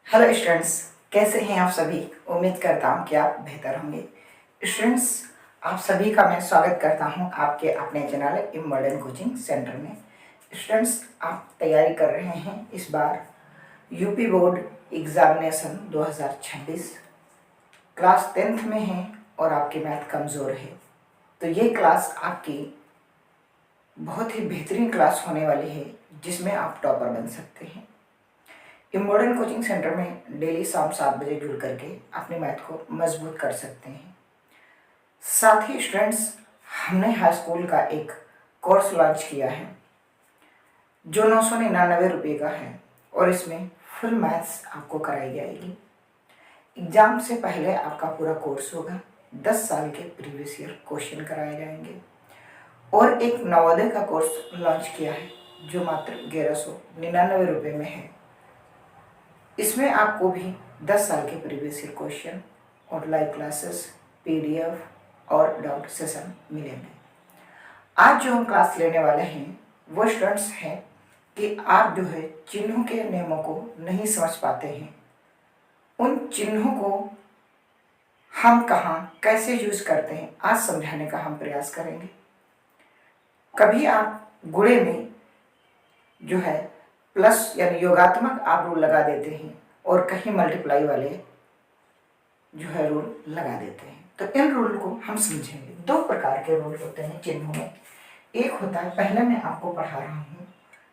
Hello students, कैसे हैं आप सभी। उम्मीद करता हूं कि आप बेहतर होंगे। स्टूडेंट्स, आप सभी का मैं स्वागत करता हूं आपके अपने चैनल इमॉडर्न कोचिंग सेंटर में। स्टूडेंट्स, आप तैयारी कर रहे हैं इस बार UP board examination 2026, class 10th में हैं और आपकी मैथ कमज़ोर है, तो ये क्लास आपकी बहुत ही बेहतरीन क्लास होने वाली है जिसमें आप टॉपर बन सकते हैं। मॉडर्न कोचिंग सेंटर में डेली शाम 7 बजे जुड़ करके अपने मैथ को मजबूत कर सकते हैं। साथ ही स्टूडेंट्स, हमने हाई स्कूल का एक कोर्स लॉन्च किया है जो 999 रुपये का है और इसमें फुल मैथ्स आपको कराई जाएगी। एग्ज़ाम से पहले आपका पूरा कोर्स होगा, 10 साल के प्रीवियस ईयर क्वेश्चन कराए जाएंगे और एक नवोदय का कोर्स लॉन्च किया है जो मात्र 1199 रुपये में है। इसमें आपको भी 10 साल के प्रीवियस ईयर क्वेश्चन और लाइव क्लासेस, पीडीएफ और डाउट सेशन मिलेंगे। आज जो हम क्लास लेने वाले हैं वो स्टूडेंट्स हैं कि आप जो है चिन्हों के नियमों को नहीं समझ पाते हैं। उन चिन्हों को हम कहाँ कैसे यूज करते हैं आज समझाने का हम प्रयास करेंगे। कभी आप गुणे में जो है प्लस यानी योगात्मक आप रूल लगा देते हैं और कहीं मल्टीप्लाई वाले जो है रूल लगा देते हैं, तो इन रूल को हम समझेंगे। दो प्रकार के रूल होते हैं चिन्हों में। एक होता है, पहले मैं आपको पढ़ा रहा हूँ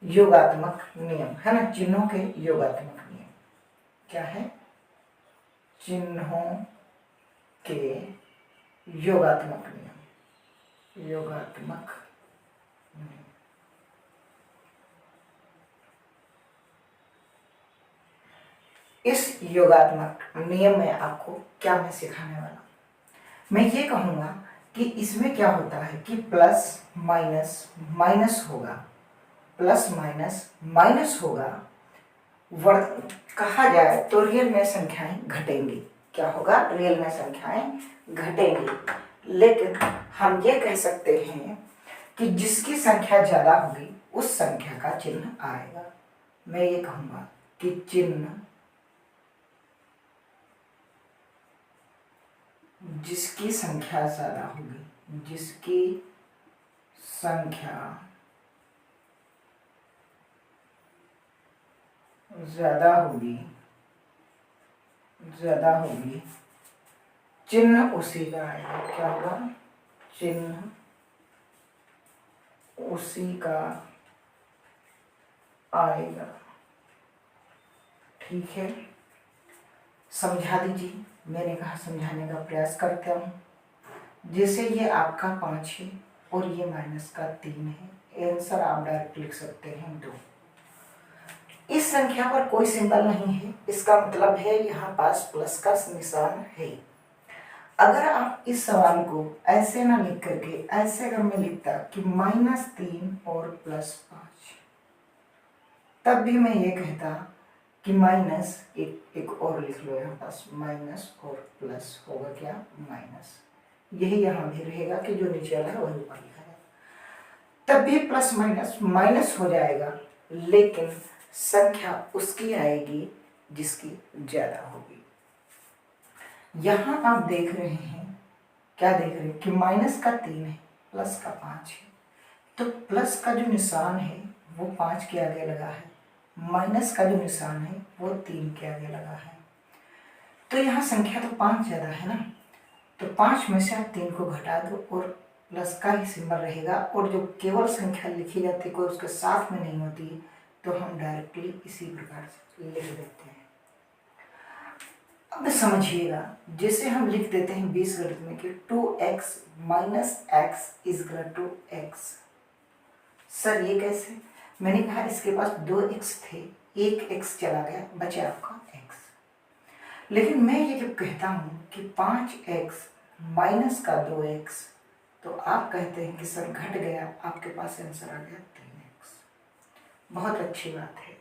योगात्मक नियम, है ना। चिन्हों के योगात्मक नियम क्या है? चिन्हों के योगात्मक नियम, योगात्मक नियम। इस योगात्मक नियम में आपको क्या मैं सिखाने वाला हूँ, मैं ये कहूँगा कि इसमें क्या होता है कि प्लस माइनस माइनस होगा, प्लस माइनस माइनस होगा। कहा जाए तो रियल में संख्याएं घटेंगी। क्या होगा? रियल में संख्याएं घटेंगी। लेकिन हम ये कह सकते हैं कि जिसकी संख्या ज़्यादा होगी उस संख्या का चिन्ह आएगा। मैं ये कहूँगा कि चिन्ह जिसकी संख्या ज़्यादा होगी, जिसकी संख्या ज़्यादा होगी, चिन्ह उसी का आएगा। क्या होगा? चिन्ह उसी का आएगा। ठीक है, समझा दीजिए। मैंने कहा समझाने का प्रयास करता हूँ। जैसे ये आपका 5 है और ये माइनस का 3 है, आंसर आप डायरेक्ट लिख सकते हैं 2। इस संख्या पर कोई सिंबल नहीं है, इसका मतलब है यहाँ पास प्लस का निशान है। अगर आप इस सवाल को ऐसे ना लिख करके ऐसे अगर मैं लिखता कि -3 और +5, तब भी मैं ये कहता कि माइनस एक और लिख लो यहाँ पास, माइनस और प्लस होगा क्या? माइनस। यही यहाँ भी रहेगा कि जो नीचे वाला है वही ऊपर लिखा है, तब भी प्लस माइनस माइनस हो जाएगा, लेकिन संख्या उसकी आएगी जिसकी ज्यादा होगी। यहाँ आप देख रहे हैं, क्या देख रहे हैं कि माइनस का 3 है, प्लस का 5 है, तो प्लस का जो निशान है वो 5 के आगे लगा है, माइनस का जो निशान है वो 3 के आगे लगा है। तो यहाँ संख्या तो 5 ज़्यादा है ना, तो 5 में से आप 3 को घटा दो और प्लस का ही सिंबल रहेगा, और जो केवल संख्या लिखी जाती है कोई उसके साथ में नहीं होती, तो हम डायरेक्टली इसी प्रकार से लिख देते हैं। अब समझिएगा, जैसे हम लिख देते हैं बीजगणित में कि 2x - x = x। सर ये कैसे? मैंने कहा इसके पास 2x थे, एक x चला गया, बचा आपका x। लेकिन मैं ये जब कहता हूँ कि 5x - का 2x, तो आप कहते हैं कि सर घट गया, आपके पास आंसर आ गया 3x। बहुत अच्छी बात है।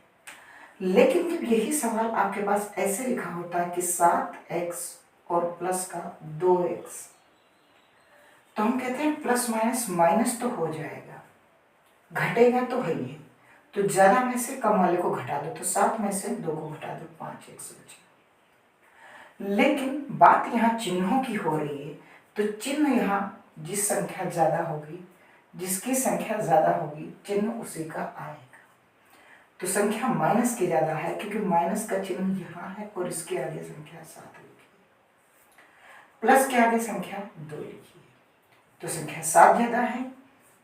लेकिन जब यही सवाल आपके पास ऐसे लिखा होता है कि 7x और प्लस का 2x, तो हम कहते हैं प्लस माइनस माइनस तो हो जाएगा, घटेगा तो है ही, तो ज़्यादा में से कम वाले को घटा दो, तो 7 में से 2 को घटा दो, 5x लेकिन बात यहाँ चिन्हों की हो रही है, तो चिन्ह यहाँ जिस संख्या ज्यादा होगी, जिसकी संख्या ज्यादा होगी, चिन्ह उसी का आएगा। तो संख्या माइनस की ज्यादा है क्योंकि माइनस का चिन्ह यहाँ है और इसके आगे संख्या 7 लिखी है, प्लस के आगे संख्या 2 लिखी है, तो संख्या 7 ज्यादा है,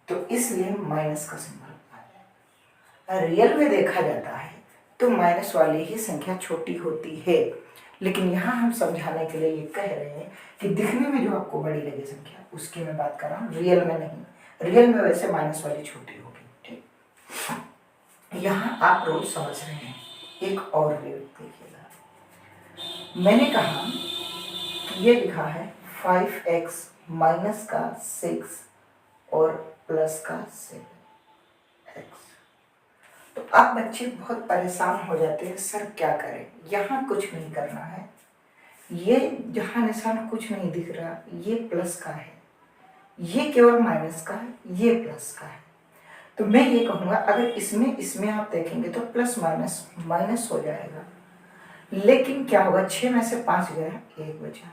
तो इसलिए माइनस का सिंबल आ जाएगा। रियल में देखा जाता है तो माइनस वाली ही संख्या छोटी होती है, लेकिन यहाँ हम समझाने के लिए ये कह रहे हैं कि दिखने में जो आपको बड़ी लगे संख्या उसकी मैं बात कर रहा हूँ, रियल में नहीं। रियल में वैसे माइनस वाली छोटी होगी, ठीक। यहाँ आप रोज समझ रहे हैं। एक और रूल देखिएगा, मैंने कहा ये लिखा है 5x माइनस का 6 और प्लस का 7x। तो आप बच्चे बहुत परेशान हो जाते हैं, सर क्या करें। यहाँ कुछ नहीं करना है, ये जहाँ निशान कुछ नहीं दिख रहा ये प्लस का है, ये केवल माइनस का है, ये प्लस का है। तो मैं ये कहूँगा अगर इसमें आप देखेंगे तो प्लस माइनस माइनस हो जाएगा, लेकिन क्या होगा 6 में से 5 गया, 1 बचा।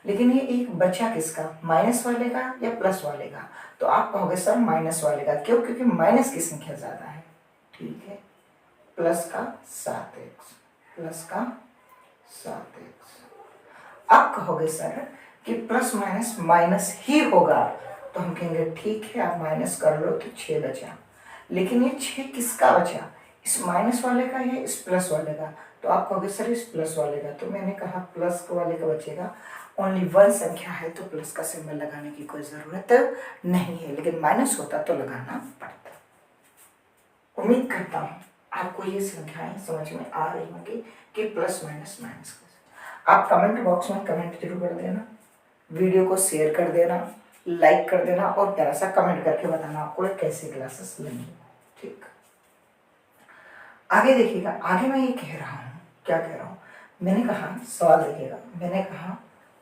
लेकिन ये 1 बचा किसका, माइनस वाले का या प्लस वाले का। तो आप कहोगे सर माइनस वाले का, क्यों, क्योंकि माइनस की संख्या ज्यादा है, ठीक है। प्लस का 7x, प्लस का 7x। आप कहोगे सर कि प्लस माइनस माइनस ही होगा, तो हम कहेंगे ठीक है आप माइनस कर लो, तो 6 बचा। लेकिन ये 6 किसका बचा, इस माइनस वाले का या इस प्लस वाले का। तो आप कहोगे सर इस प्लस वाले का। तो मैंने कहा प्लस वाले का बचेगा, ओनली 1 संख्या है तो प्लस का सिंबल लगाने की कोई ज़रूरत नहीं है, लेकिन माइनस होता तो लगाना पड़ता। उम्मीद करता हूँ आपको ये संख्याएं समझ में आ रही होंगी कि प्लस माइनस माइनस। आप कमेंट बॉक्स में कमेंट जरूर कर देना, वीडियो को शेयर कर देना, लाइक कर देना और प्यारा सा कमेंट करके बताना आपको कैसे क्लासेस लगी, ठीक। आगे देखिएगा, आगे मैं ये कह रहा हूँ, क्या कह रहा हूँ, मैंने कहा सवाल देखिएगा, मैंने कहा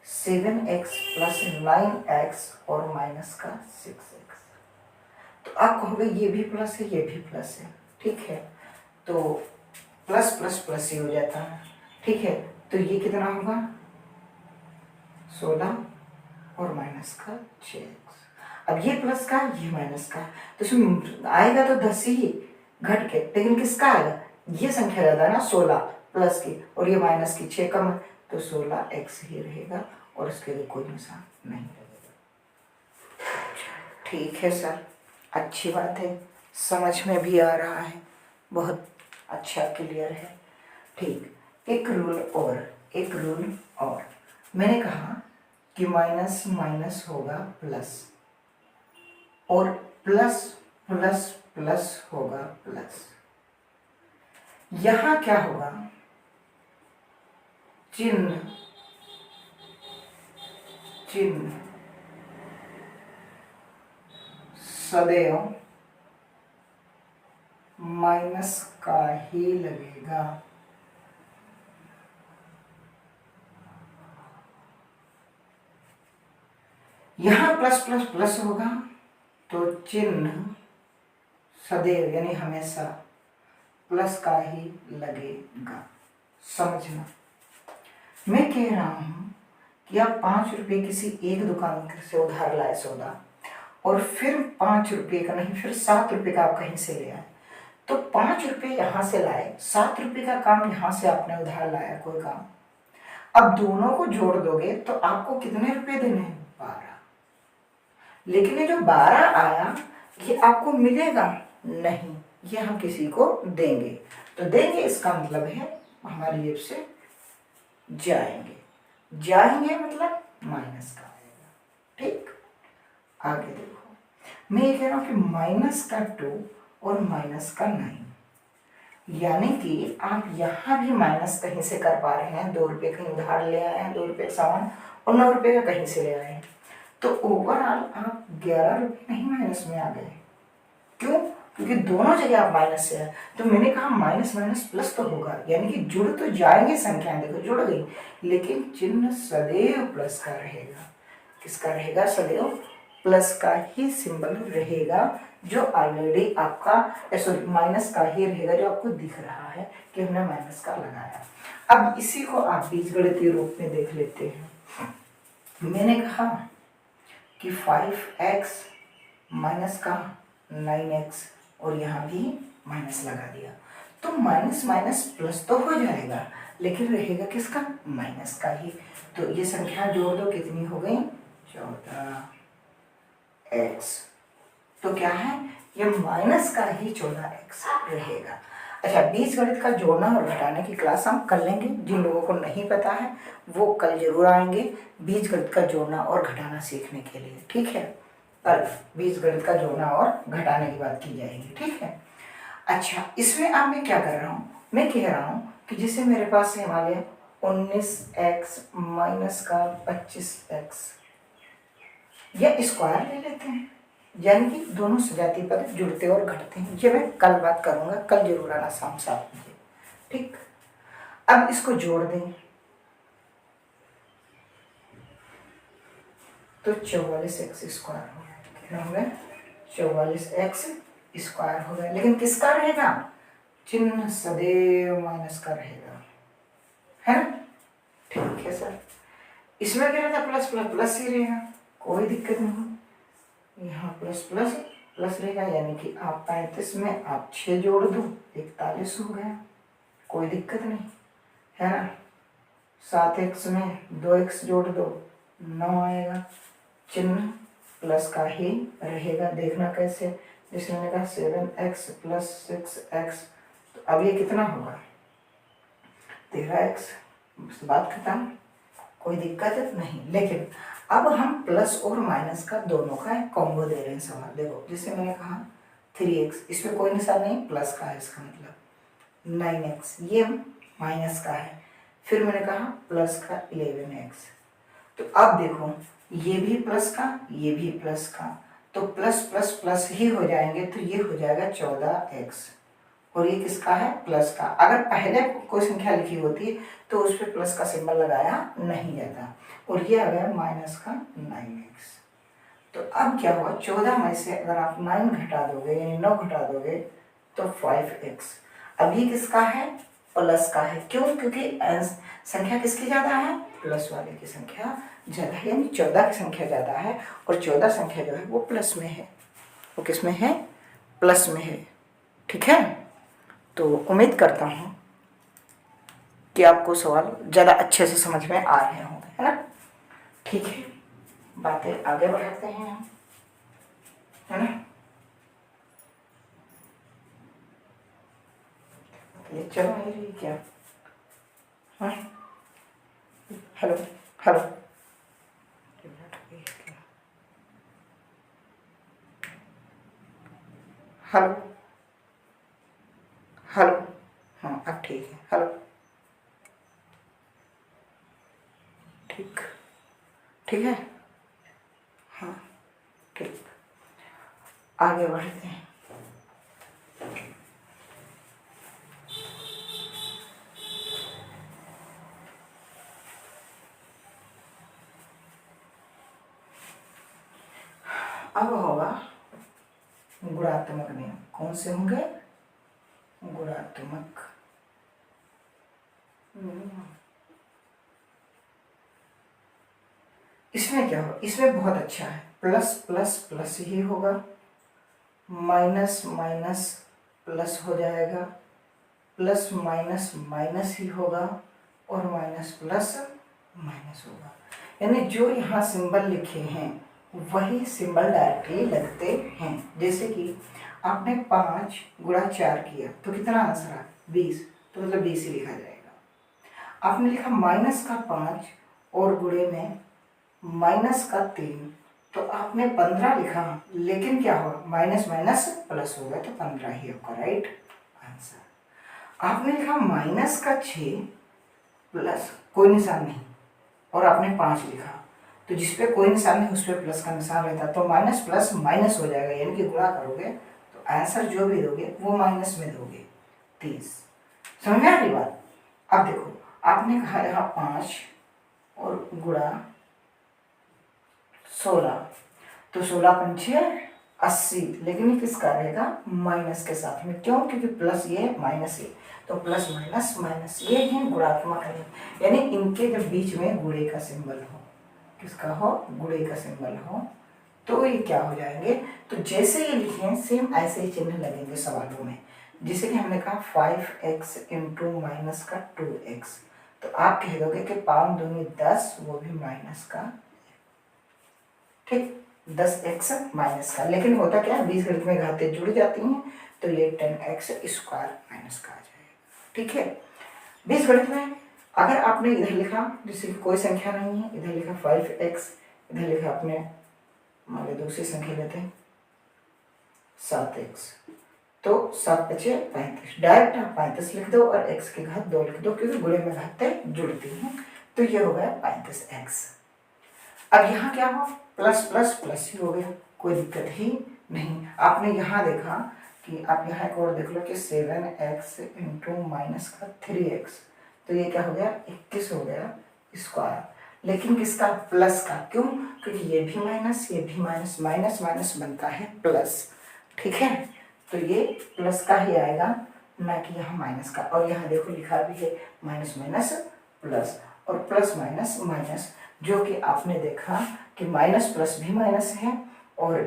7x प्लस 9x और माइनस का 6x। तो आप कहोगे ये भी प्लस है ये भी प्लस है, ठीक है। तो प्लस प्लस प्लस ही हो जाता है, ठीक है। तो ये कितना होगा 16 और माइनस का 6x। अब ये प्लस का ये माइनस का, तो इसमें आएगा तो 10 ही घट के, लेकिन किसका आएगा, ये संख्या ज्यादा है ना 16 प्लस की, और ये माइनस की 6 कम है, तो 16x ही रहेगा और इसके लिए कोई निशान नहीं लगेगा। ठीक है सर, अच्छी बात है, समझ में भी आ रहा है, बहुत अच्छा क्लियर है, ठीक। एक रूल और मैंने कहा कि माइनस माइनस होगा प्लस और प्लस प्लस प्लस होगा प्लस। यहां क्या होगा, चिन्ह सदैव माइनस का ही लगेगा। यहां प्लस प्लस प्लस होगा तो चिन्ह सदैव यानी हमेशा प्लस का ही लगेगा। समझना, मैं कह रहा हूं कि आप 5 रुपए किसी एक दुकान से उधार लाए सौदा, और फिर 5 रुपए का नहीं फिर 7 रुपए का आप कहीं से ले आए, तो 5 रुपए यहां से लाए, 7 रुपए का काम यहां से आपने उधार लाया कोई काम। अब दोनों को जोड़ दोगे तो आपको कितने रुपए देने हैं, 12। लेकिन ये जो 12 आया ये आपको मिलेगा नहीं, ये हम किसी को देंगे। तो देंगे इसका मतलब है हमारी जेब से जाएंगे मतलब माइनस का आएगा, ठीक। आगे देखो, मैं ये कह रहा हूं कि माइनस का 2 और माइनस का 9, यानी कि आप यहां भी माइनस कहीं से कर पा रहे हैं, 2 रुपये कहीं उधार ले आए हैं, 2 रुपये सामान, और 9 रुपये का कहीं से ले आए हैं, तो ओवरऑल आप 11 रुपये नहीं माइनस में आ गए। क्यों, क्योंकि दोनों जगह आप माइनस से है। तो मैंने कहा माइनस माइनस प्लस तो होगा, यानी कि जुड़ तो जाएंगे संख्याएं, देखो जुड़ गई, लेकिन चिन्ह सदैव प्लस का रहेगा। किसका रहेगा, सदैव प्लस का ही सिंबल रहेगा जो ऑलरेडी आपका, सॉरी माइनस का ही रहेगा जो आपको दिख रहा है कि हमने माइनस का लगाया। अब इसी को आप बीजगणितीय रूप में देख लेते हैं। मैंने कहा कि 5x माइनस का 9x और यहाँ भी माइनस लगा दिया, तो माइनस माइनस प्लस तो हो जाएगा लेकिन रहेगा किसका, माइनस का ही। तो ये संख्या जोड़ दो, कितनी हो गई, 14x। तो क्या है, ये माइनस का ही 14x रहेगा। अच्छा, बीजगणित का जोड़ना और घटाने की क्लास हम कर लेंगे। जिन लोगों को नहीं पता है वो कल जरूर आएंगे बीजगणित का जोड़ना और घटाना सीखने के लिए, ठीक है। कल बीजगणित का जोड़ना और घटाने की बात की जाएगी, ठीक है। अच्छा, इसमें अब मैं क्या कर रहा हूँ, मैं कह रहा हूँ कि जैसे मेरे पास है हमारे 19x माइनस का 25x, या स्क्वायर ले लेते हैं, यानी कि दोनों सजातीय पद जुड़ते और घटते हैं। ये मैं कल बात करूंगा, कल जरूर आना शाम 7 बजे, ठीक। अब इसको जोड़ दें तो 44x स्क्वायर हो गया। कितना हो गया, 44x स्क्वायर हो गया। लेकिन किसका रहेगा, चिन्ह सदैव माइनस का रहेगा, है ना, ठीक है सर। इसमें क्या रहता, प्लस प्लस प्लस ही रहेगा, कोई दिक्कत नहीं। यहाँ प्लस प्लस प्लस रहेगा, यानी कि आप 35 में आप 6 जोड़ दो, 41 हो गया, कोई दिक्कत नहीं, है ना। 7x में 2x जोड़ दो, 9 आएगा, चिन्ह प्लस का ही रहेगा। देखना कैसे, जैसे मैंने कहा 7x प्लस 6x, तो अब ये कितना होगा, 13x, बात खत्म, कोई दिक्कत नहीं। लेकिन अब हम प्लस और माइनस का दोनों का एक कॉम्बो दे रहे हैं सवाल। देखो, जैसे मैंने कहा 3x, इसमें कोई निशान नहीं, प्लस का है, इसका मतलब 9x ये माइनस का है। फिर मैंने कहा प्लस का 11x, तो अब देखो ये भी प्लस का, ये भी प्लस का, तो प्लस प्लस प्लस ही हो जाएंगे, तो ये हो जाएगा 14x, और ये किसका है, प्लस का। अगर पहले कोई संख्या लिखी होती तो उस पर प्लस का सिंबल लगाया नहीं जाता, और ये आ गया माइनस का 9x। तो अब क्या हुआ, 14 में से अगर आप 9 घटा दोगे, यानी 9 घटा दोगे तो 5x। अब ये किसका है, प्लस का है। क्यों, क्योंकि संख्या किसकी ज्यादा है, प्लस वाले की संख्या ज्यादा है, यानी 14 की संख्या ज्यादा है, और 14 संख्या जो है वो प्लस में है, वो किस में है, प्लस में है, ठीक है। तो उम्मीद करता हूँ कि आपको सवाल ज़्यादा अच्छे से समझ में आ रहे होंगे, है ना, ठीक है। बातें आगे बढ़ाते हैं हम, है ना। ये चल नहीं रही क्या, हाँ, हेलो हेलो, हेलो हेलो, हाँ अब ठीक है, हेलो, ठीक, ठीक है, हाँ ठीक, आगे बढ़ते हैं। अब होगा गुणात्मक नियम। कौन से होंगे, गुणात्मक नियम। इसमें क्या होगा, इसमें बहुत अच्छा है, प्लस प्लस प्लस ही होगा, माइनस माइनस प्लस हो जाएगा, प्लस माइनस माइनस ही होगा, और माइनस प्लस माइनस होगा। यानी जो यहाँ सिंबल लिखे हैं वही सिंबल डायरेक्टली लगते हैं। जैसे कि आपने 5 गुणा 4 किया तो कितना आंसर आया, 20, तो मतलब 20 ही लिखा जाएगा। आपने लिखा माइनस का 5 और गुणे में माइनस का 3, तो आपने 15 लिखा, लेकिन क्या हुआ, माइनस माइनस प्लस हो गया, तो 15 ही आपका राइट आंसर। आपने लिखा माइनस का 6 प्लस कोई निशान नहीं, और आपने 5 लिखा, तो जिसपे कोई निशान नहीं उस पर प्लस का निशान रहता, तो माइनस प्लस माइनस हो जाएगा, यानी कि गुणा करोगे तो आंसर जो भी दोगे वो माइनस में दोगे, 30। समझ में आ रही बात। अब देखो, आपने कहा यहाँ 5 और गुणा 16, तो 16 पंचे 80, लेकिन ये किसका रहेगा, माइनस के साथ में, क्यों, क्योंकि प्लस ये माइनस ये, तो प्लस माइनस माइनस, ये ही गुणात्मक है, यानी इनके जब बीच में गुणे का सिंबल हो, किसका हो, गुणे का सिंबल हो, तो ये क्या हो जाएंगे, तो जैसे ये लिखे सेम ऐसे ही चिन्ह लगेंगे सवालों में। जैसे कि हमने कहा 5x इंटू माइनस का 2x, तो आप कह दोगे कि 5 दूनी 10, वो भी माइनस का, ठीक, 10x माइनस का, लेकिन होता क्या है, बीजगणित में घातें जुड़ जाती हैं, तो ये 10x स्क्वायर माइनस का आ जाएगा, ठीक है। बीजगणित में अगर आपने इधर लिखा, जैसे कोई संख्या नहीं है, इधर लिखा 5x, इधर लिखा आपने मान लो दूसरी संख्या लेते हैं 7x, तो 7 बचे 35, डायरेक्ट आप 35 लिख दो और x की घात 2 लिख दो, क्योंकि गुणे में घातें जुड़ती हैं, तो ये हो गया 35x। अब यहाँ क्या हो, प्लस प्लस प्लस ही हो गया, कोई दिक्कत ही नहीं। आपने यहाँ देखा कि आप यहाँ एक और देख लो कि 7x इंटू माइनस का 3x, तो ये क्या हो गया, 21 हो गया स्क्वायर, लेकिन किसका, प्लस का, क्यों, क्योंकि ये भी माइनस, ये भी माइनस, माइनस माइनस बनता है प्लस, ठीक है, तो ये प्लस का ही आएगा, ना कि यहाँ माइनस का। और यहाँ देखो लिखा भी है माइनस माइनस प्लस, और प्लस माइनस माइनस, जो कि आपने देखा कि माइनस प्लस भी माइनस है और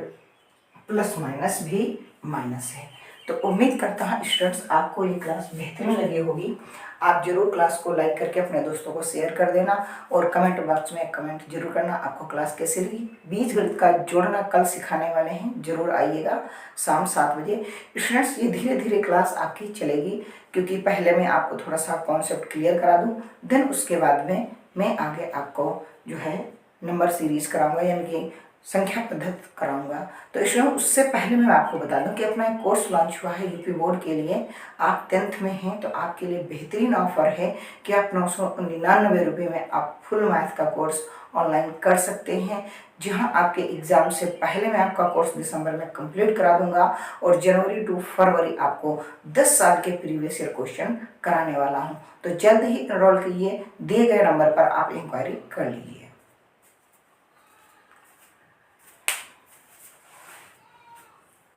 प्लस माइनस भी माइनस है। तो उम्मीद करता हूँ स्टूडेंट्स आपको ये क्लास बेहतरीन लगी होगी। आप जरूर क्लास को लाइक करके अपने दोस्तों को शेयर कर देना और कमेंट बॉक्स में कमेंट जरूर करना आपको क्लास कैसी लगी। बीजगणित का जोड़ना कल सिखाने वाले हैं, जरूर आइएगा शाम 7 बजे। स्टूडेंट्स ये धीरे धीरे क्लास आपकी चलेगी, क्योंकि पहले मैं आपको थोड़ा सा कॉन्सेप्ट क्लियर करा दूँ, देन उसके बाद में मैं आगे आपको जो है नंबर सीरीज कराऊंगा, यानी कि संख्या पद्धति कराऊंगा। तो इसमें उससे पहले मैं आपको बता दूं कि अपना एक कोर्स लॉन्च हुआ है यूपी बोर्ड के लिए। आप 10th में हैं तो आपके लिए बेहतरीन ऑफर है कि आप 999 रुपये में आप फुल मैथ का कोर्स ऑनलाइन कर सकते हैं, जहां आपके एग्जाम से पहले मैं आपका कोर्स दिसंबर में कंप्लीट करा दूंगा और जनवरी टू फरवरी आपको 10 साल के प्रीवियस ईयर क्वेश्चन कराने वाला हूं। तो जल्द ही इनरोल कीजिए, दिए गए नंबर पर आप इंक्वायरी कर लीजिए।